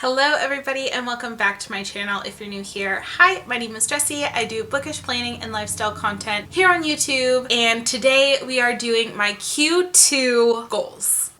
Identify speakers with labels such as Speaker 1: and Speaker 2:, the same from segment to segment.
Speaker 1: Hello everybody and welcome back to my channel if you're new here. Hi, my name is Jessie. I do bookish planning and lifestyle content here on YouTube, and today we are doing my Q2 goals.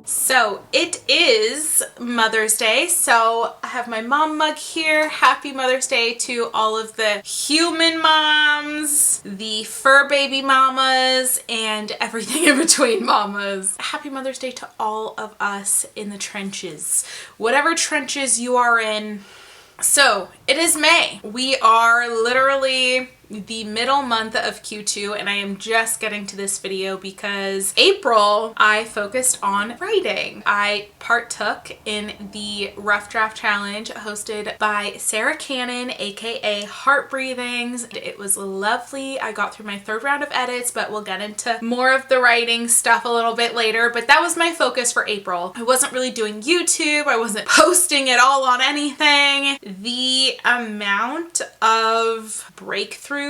Speaker 1: So it is Mother's Day, so I have my mom mug here. Happy Mother's Day to all of the human moms, the fur baby mamas, and everything in between mamas. Happy Mother's Day to all of us in the trenches. Whatever trenches you are in. So it is May. We are literally the middle month of Q2, and I am just getting to this video because April I focused on writing. I partook in the Rough Draft Challenge hosted by Sarah Cannon, aka Heart Breathings. It was lovely. I got through my third round of edits, but we'll get into more of the writing stuff a little bit later. But that was my focus for April. I wasn't really doing YouTube. I wasn't posting at all on anything. The amount of breakthroughs,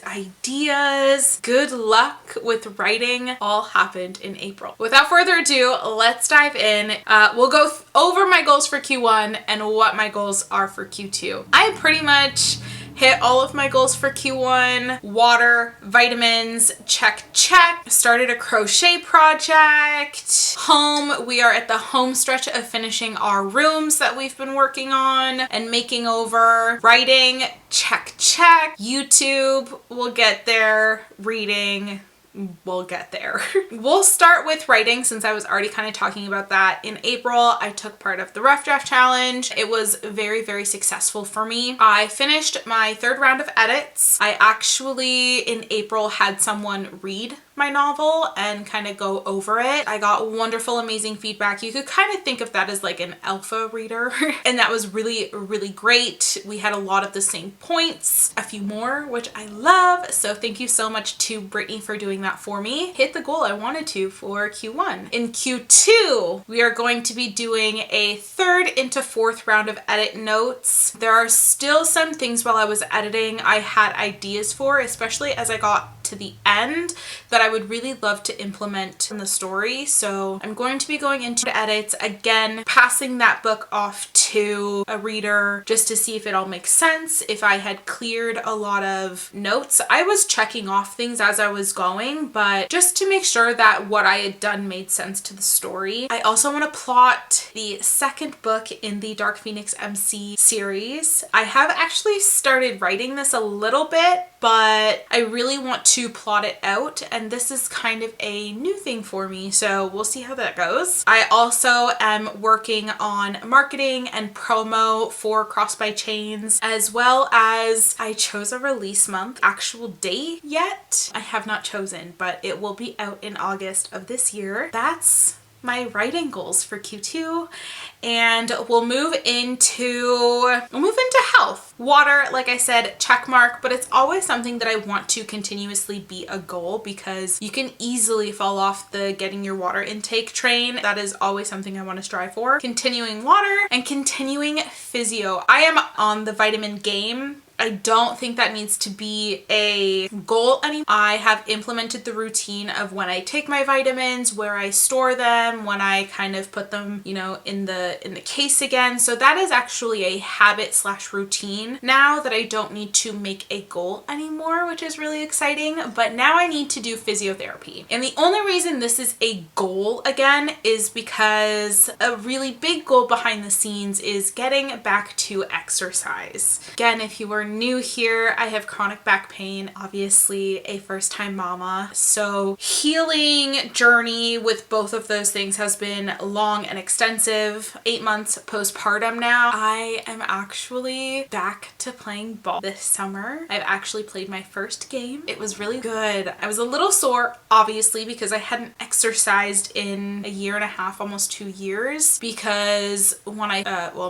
Speaker 1: ideas, good luck with writing all happened in April. Without further ado, let's dive in. We'll go over my goals for Q1 and what my goals are for Q2. I pretty much hit all of my goals for Q1. Water, vitamins, check. Started a crochet project. Home, we are at the home stretch of finishing our rooms that we've been working on and making over. Writing, check. YouTube, we'll get there. Reading, we'll get there. We'll start with writing since I was already kind of talking about that. In April, I took part of the Rough Draft Challenge. It was very successful for me. I finished my third round of edits. I actually, in April, had someone read my novel and kind of go over it. I got wonderful, amazing feedback. You could kind of think of that as like an alpha reader and that was really great. We had a lot of the same points, a few more, which I love. So thank you so much to Brittany for doing that for me. Hit the goal I wanted to for Q1. In Q2, we are going to be doing a third into fourth round of edit notes. There are still some things while I was editing I had ideas for, especially as I got to the end, that I would really love to implement in the story. So I'm going to be going into edits again, passing that book off to a reader just to see if it all makes sense, if I had cleared a lot of notes. I was checking off things as I was going, but just to make sure that what I had done made sense to the story. I also want to plot the second book in the Dark Phoenix MC series. I have actually started writing this a little bit, but I really want to plot it out, and this is kind of a new thing for me, so we'll see how that goes. I also am working on marketing and promo for Cross by Chains, as well as I chose a release month. Actual date yet I have not chosen, but it will be out in August of this year. That's my writing goals for Q2, and we'll move into health. Water, like I said, check mark, but it's always something that I want to continuously be a goal because you can easily fall off the getting your water intake train. That is always something I want to strive for. Continuing water and continuing physio. I am on the vitamin game. I don't think that needs to be a goal anymore. I have implemented the routine of when I take my vitamins, where I store them, when I kind of put them, you know, in the case again. So that is actually a habit / routine now that I don't need to make a goal anymore, which is really exciting. But now I need to do physiotherapy. And the only reason this is a goal again is because a really big goal behind the scenes is getting back to exercise. Again, if you were new here, I have chronic back pain, obviously a first-time mama, so healing journey with both of those things has been long and extensive. 8 months postpartum now. I am actually back to playing ball this summer. I've actually played my first game. It was really good. I was a little sore, obviously, because I hadn't exercised in a year and a half, almost 2 years, because when I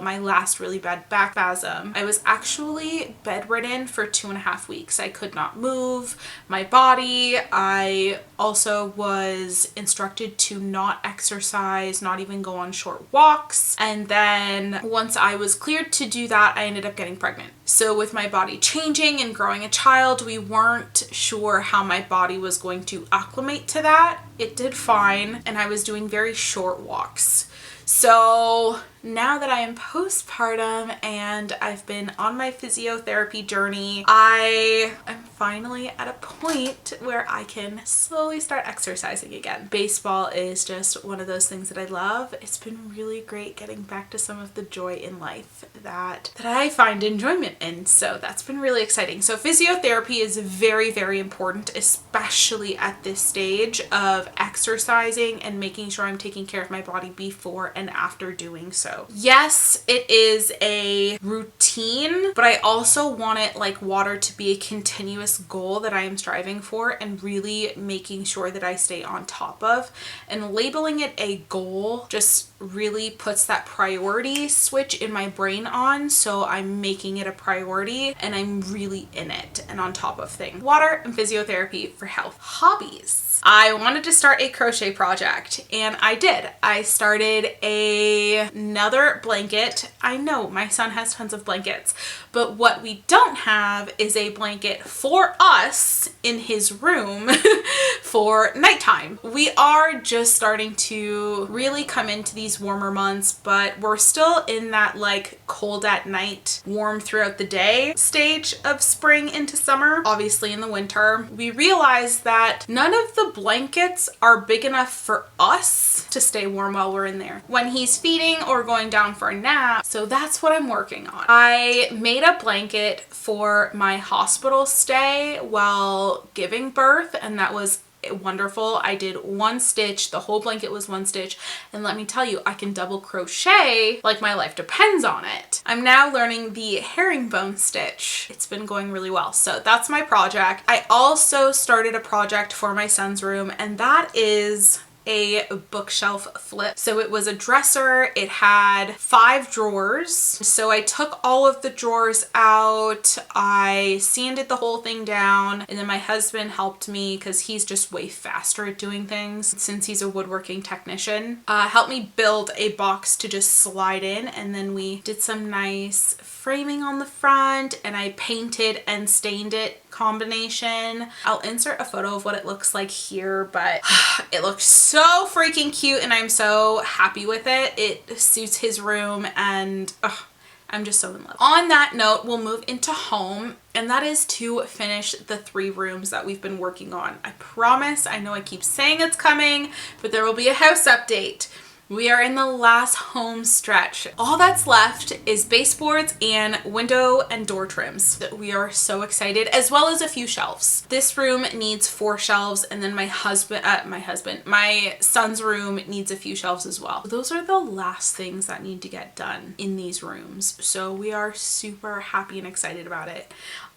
Speaker 1: my last really bad back spasm, I was actually bedridden for 2.5 weeks. I could not move my body. I also was instructed to not exercise, not even go on short walks. And then once I was cleared to do that, I ended up getting pregnant. So with my body changing and growing a child, we weren't sure how my body was going to acclimate to that. It did fine, and I was doing very short walks. So now that I am postpartum and I've been on my physiotherapy journey, I am finally at a point where I can slowly start exercising again. Baseball is just one of those things that I love. It's been really great getting back to some of the joy in life that I find enjoyment in. So that's been really exciting. So physiotherapy is very, very important, especially at this stage of exercising and making sure I'm taking care of my body before and after doing so. Yes, it is a routine, but I also want it like water to be a continuous goal that I am striving for and really making sure that I stay on top of. And labeling it a goal just really puts that priority switch in my brain on, so I'm making it a priority and I'm really in it and on top of things. Water and physiotherapy for health. Hobbies. I wanted to start a crochet project, and I did. I started another blanket. I know my son has tons of blankets, but what we don't have is a blanket for us in his room for nighttime. We are just starting to really come into these warmer months, but we're still in that like cold at night, warm throughout the day stage of spring into summer. Obviously in the winter, we realized that none of the blankets are big enough for us to stay warm while we're in there when he's feeding or going down for a nap. So that's what I'm working on. I made a blanket for my hospital stay while giving birth, and that was wonderful. I did one stitch. The whole blanket was one stitch, and let me tell you, I can double crochet like my life depends on it. I'm now learning the herringbone stitch. It's been going really well. So that's my project. I also started a project for my son's room, and that is a bookshelf flip. So it was a dresser. It had 5 drawers. So I took all of the drawers out. I sanded the whole thing down, and then my husband helped me because he's just way faster at doing things since he's a woodworking technician. Helped me build a box to just slide in, and then we did some nice framing on the front, and I painted and stained it combination. I'll insert a photo of what it looks like here, but it looks so freaking cute and I'm so happy with it. It suits his room, and I'm just so in love. On that note, we'll move into home, and that is to finish the 3 rooms that we've been working on. I promise, I know I keep saying it's coming, but there will be a house update. We are in the last home stretch. All that's left is baseboards and window and door trims. We are so excited, as well as a few shelves. This room needs 4 shelves, and then my son's room needs a few shelves as well. Those are the last things that need to get done in these rooms. So we are super happy and excited about it.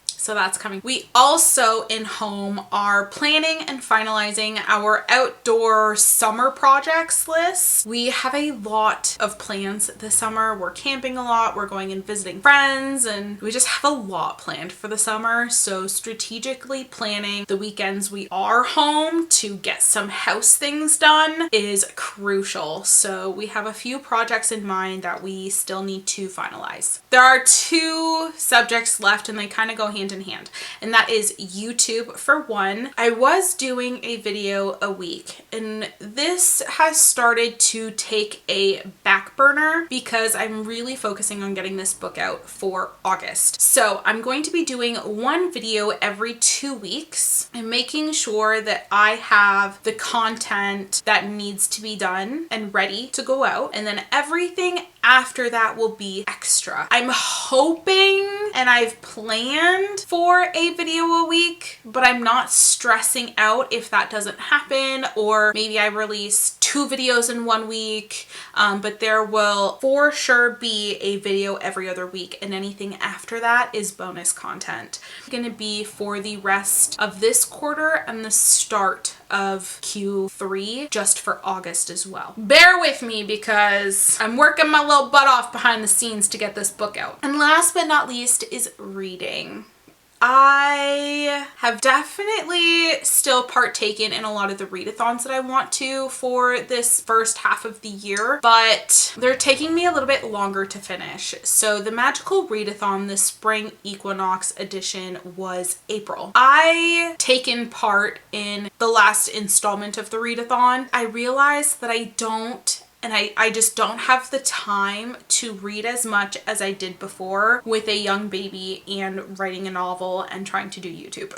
Speaker 1: So that's coming. We also in home are planning and finalizing our outdoor summer projects list. We have a lot of plans this summer. We're camping a lot. We're going and visiting friends, and we just have a lot planned for the summer. So strategically planning the weekends we are home to get some house things done is crucial. So we have a few projects in mind that we still need to finalize. There are 2 subjects left, and they kind of go hand in hand, and that is YouTube for one. I was doing a video a week, and this has started to take a back burner because I'm really focusing on getting this book out for August. So I'm going to be doing 1 video every 2 weeks and making sure that I have the content that needs to be done and ready to go out, and then everything after that will be extra. I'm hoping, and I've planned for a video a week, but I'm not stressing out if that doesn't happen, or maybe I release 2 videos in 1 week, but there will for sure be a video every other week, and anything after that is bonus content. It's going to be for the rest of this quarter and the start of Q3 just for August as well. Bear with me because I'm working my little butt off behind the scenes to get this book out. And last but not least is reading. I have definitely still partaken in a lot of the readathons that I want to for this first half of the year, but they're taking me a little bit longer to finish. So the Magical Readathon, the Spring Equinox edition, was April. I taken part in the last installment of the readathon. I realized that I just don't have the time to read as much as I did before with a young baby and writing a novel and trying to do YouTube.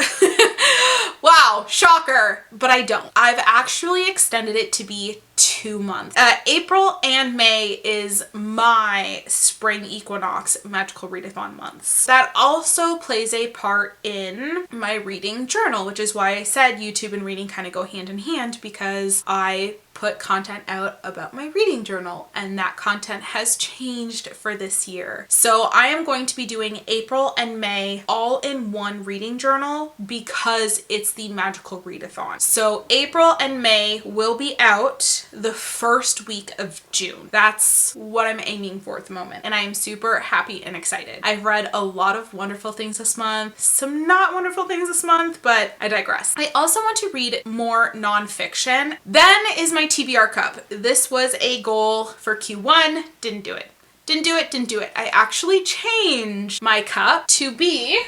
Speaker 1: Wow, shocker, but I don't. I've actually extended it to be 2 months. April and May is my Spring Equinox Magical Readathon months. That also plays a part in my reading journal, which is why I said YouTube and reading kind of go hand in hand, because I put content out about my reading journal and that content has changed for this year. So I am going to be doing April and May all in one reading journal because it's the Magical Readathon. So April and May will be out the first week of June. That's what I'm aiming for at the moment, and I am super happy and excited. I've read a lot of wonderful things this month, some not wonderful things this month, but I digress. I also want to read more nonfiction. Then is my TBR cup. This was a goal for Q1, didn't do it. Didn't do it. I actually changed my cup to be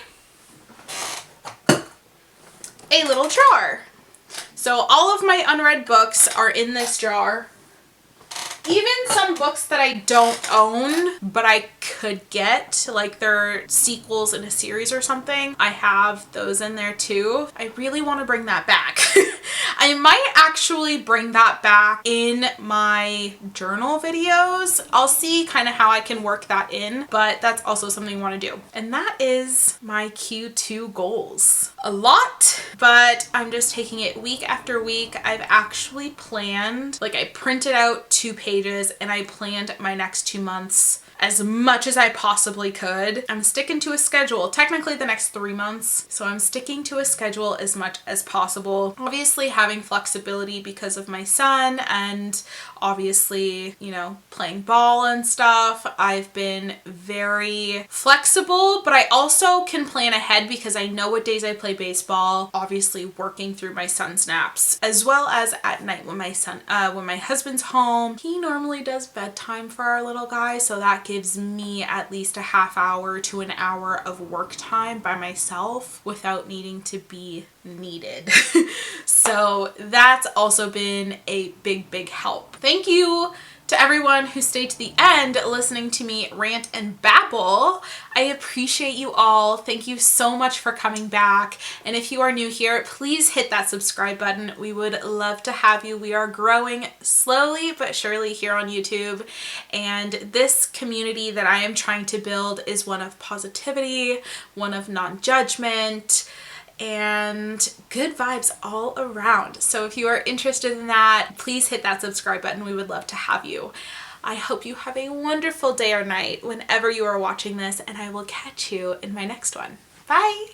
Speaker 1: a little jar. So all of my unread books are in this jar. Even some books that I don't own, but I could get, like they're sequels in a series or something, I have those in there too. I really want to bring that back. I might actually bring that back in my journal videos. I'll see kind of how I can work that in, but that's also something I want to do. And that is my Q2 goals. A lot, but I'm just taking it week after week. I've actually planned, like I printed out 2 pages and I planned my next 2 months as much as I possibly could. I'm sticking to a schedule, technically the next 3 months. So I'm sticking to a schedule as much as possible. Obviously having flexibility because of my son and obviously, you know, playing ball and stuff. I've been very flexible, but I also can plan ahead because I know what days I play baseball, obviously working through my son's naps, as well as at night when my husband's home. He normally does bedtime for our little guy, so that gives me at least a half hour to an hour of work time by myself without needing to be needed. So that's also been a big help. Thank you to everyone who stayed to the end listening to me rant and babble. I appreciate you all. Thank you so much for coming back. And if you are new here, please hit that subscribe button. We would love to have you. We are growing slowly but surely here on YouTube. And this community that I am trying to build is one of positivity, one of non-judgment, and good vibes all around. So if you are interested in that, please hit that subscribe button. We would love to have you. I hope you have a wonderful day or night whenever you are watching this, and I will catch you in my next one. Bye!